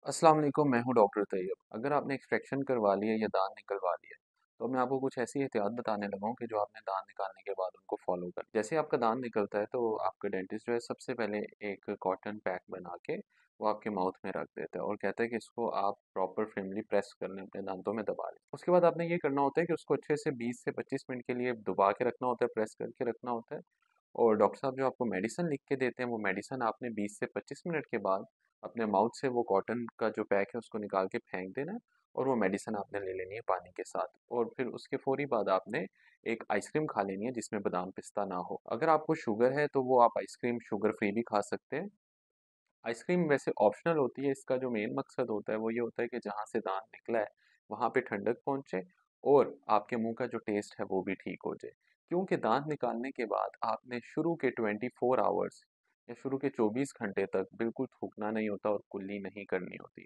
अस्सलाम वालेकुम, मैं हूं डॉक्टर तैयब। अगर आपने एक्सट्रैक्शन करवा लिया या दांत निकलवा लिया तो मैं आपको कुछ ऐसी एहतियात बताने लगा हूं कि जो आपने दांत निकालने के बाद उनको फॉलो कर। जैसे आपका दांत निकलता है तो आपका डेंटिस्ट जो है सबसे पहले एक कॉटन पैक बना के वो आपके माउथ में रख देता है और कहता है कि इसको आप प्रॉपर फ्रेमली प्रेस कर लें, अपने दांतों में दबा लें। उसके बाद आपने ये करना होता है कि उसको अच्छे से 20 से 25 मिनट के लिए दबा के रखना होता है, प्रेस करके रखना होता है। और डॉक्टर साहब जो आपको मेडिसिन लिख के देते हैं वो मेडिसिन आपने 20 से 25 मिनट के बाद अपने माउथ से वो कॉटन का जो पैक है उसको निकाल के फेंक देना है और वो मेडिसिन आपने ले लेनी है पानी के साथ। और फिर उसके फौरी बाद आपने एक आइसक्रीम खा लेनी है जिसमें बादाम पिस्ता ना हो। अगर आपको शुगर है तो वो आप आइसक्रीम शुगर फ्री भी खा सकते हैं। आइसक्रीम वैसे ऑप्शनल होती है, इसका जो मेन मकसद होता है वो ये होता है कि जहाँ से दांत निकला है वहाँ पे ठंडक पहुँचे और आपके मुंह का जो टेस्ट है वो भी ठीक हो जाए। क्योंकि दांत निकालने के बाद आपने शुरू के 24 आवर्स या शुरू के 24 घंटे तक बिल्कुल थूकना नहीं होता और कुल्ली नहीं करनी होती।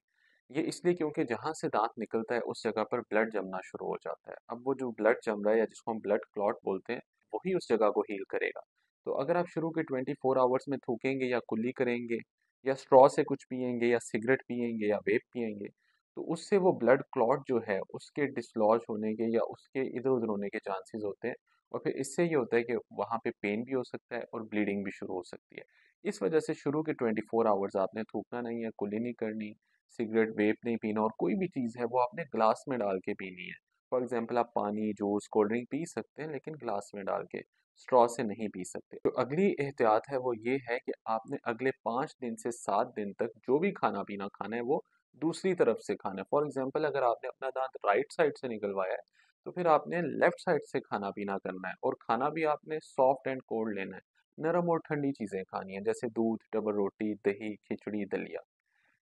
ये इसलिए क्योंकि जहाँ से दांत निकलता है उस जगह पर ब्लड जमना शुरू हो जाता है। अब वो जो ब्लड जम रहा है या जिसको हम ब्लड क्लॉट बोलते हैं वही उस जगह को हील करेगा। तो अगर आप शुरू के 24 आवर्स में थूकेंगे या कुल्ली करेंगे या स्ट्रॉ से कुछ पिएंगे या सिगरेट पिएंगे या वेप पिएंगे तो उससे वो ब्लड क्लॉट जो है उसके डिसलॉज होने के या उसके इधर उधर होने के चांसेस होते हैं। और फिर इससे ये होता है कि वहाँ पे पेन भी हो सकता है और ब्लीडिंग भी शुरू हो सकती है। इस वजह से शुरू के 24 आवर्स आपने थूकना नहीं है, कुल्ली नहीं करनी, सिगरेट वेप नहीं पीना और कोई भी चीज़ है वो आपने ग्लास में डाल के पीनी है। फॉर एग्जाम्पल आप पानी जूस कोल्ड ड्रिंक पी सकते हैं लेकिन ग्लास में डाल के, स्ट्रॉ से नहीं पी सकते। तो अगली एहतियात है वो ये है कि आपने अगले 5 दिन से 7 दिन तक जो भी खाना पीना खाना है वो दूसरी तरफ से खाना है। फॉर एग्जाम्पल अगर आपने अपना दांत राइट साइड से निकलवाया है तो फिर आपने लेफ्ट साइड से खाना पीना करना है और खाना भी आपने सॉफ्ट एंड कोल्ड लेना है। नरम और ठंडी चीजें खानी है जैसे दूध, डबल रोटी, दही, खिचड़ी, दलिया।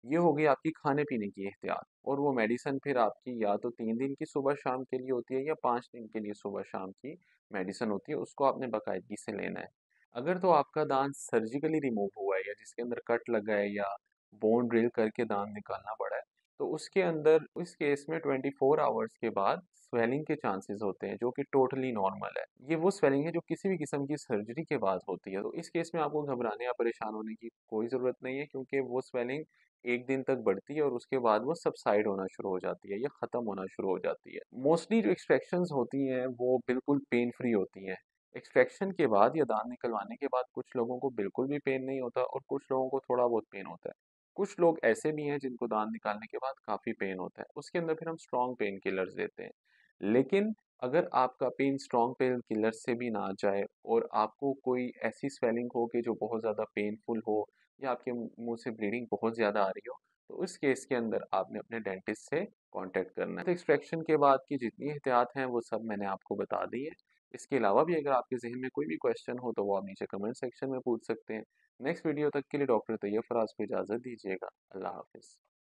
ये हो गई आपकी खाने पीने की एहतियात। और वो मेडिसिन फिर आपकी या तो 3 दिन की सुबह शाम के लिए होती है या 5 दिन के लिए सुबह शाम की मेडिसिन होती है, उसको आपने बाकायदगी से लेना है। अगर तो आपका दांत सर्जिकली रिमूव हुआ है या जिसके अंदर कट लगा है या बोन ड्रिल करके दांत निकालना पड़ा है तो उसके अंदर उस केस में 24 आवर्स के बाद स्वेलिंग के चांसेस होते हैं जो कि टोटली नॉर्मल है। ये वो स्वेलिंग है जो किसी भी किस्म की सर्जरी के बाद होती है। तो इस केस में आपको घबराने या परेशान होने की कोई ज़रूरत नहीं है क्योंकि वो स्वेलिंग 1 दिन तक बढ़ती है और उसके बाद वो सबसाइड होना शुरू हो जाती है या ख़त्म होना शुरू हो जाती है। मोस्टली जो एक्सट्रैक्शंस होती हैं वो बिल्कुल पेन फ्री होती हैं। एक्सट्रैक्शन के बाद या दांत निकलवाने के बाद कुछ लोगों को बिल्कुल भी पेन नहीं होता और कुछ लोगों को थोड़ा बहुत पेन होता है। कुछ लोग ऐसे भी हैं जिनको दांत निकालने के बाद काफ़ी पेन होता है, उसके अंदर फिर हम स्ट्रॉन्ग पेन किलर्स देते हैं। लेकिन अगर आपका पेन स्ट्रॉन्ग पेन किलर से भी ना जाए और आपको कोई ऐसी स्वेलिंग हो कि जो बहुत ज़्यादा पेनफुल हो या आपके मुंह से ब्लीडिंग बहुत ज़्यादा आ रही हो तो उस केस के अंदर आपने अपने डेंटिस्ट से कांटेक्ट करना है। तो एक्सट्रैक्शन के बाद की जितनी एहतियात हैं वो सब मैंने आपको बता दी है। इसके अलावा भी अगर आपके जहन में कोई भी क्वेश्चन हो तो वो आप नीचे कमेंट सेक्शन में पूछ सकते हैं। नेक्स्ट वीडियो तक के लिए डॉक्टर तैयब फराज को इजाज़त दीजिएगा। अल्लाह हाफिज़।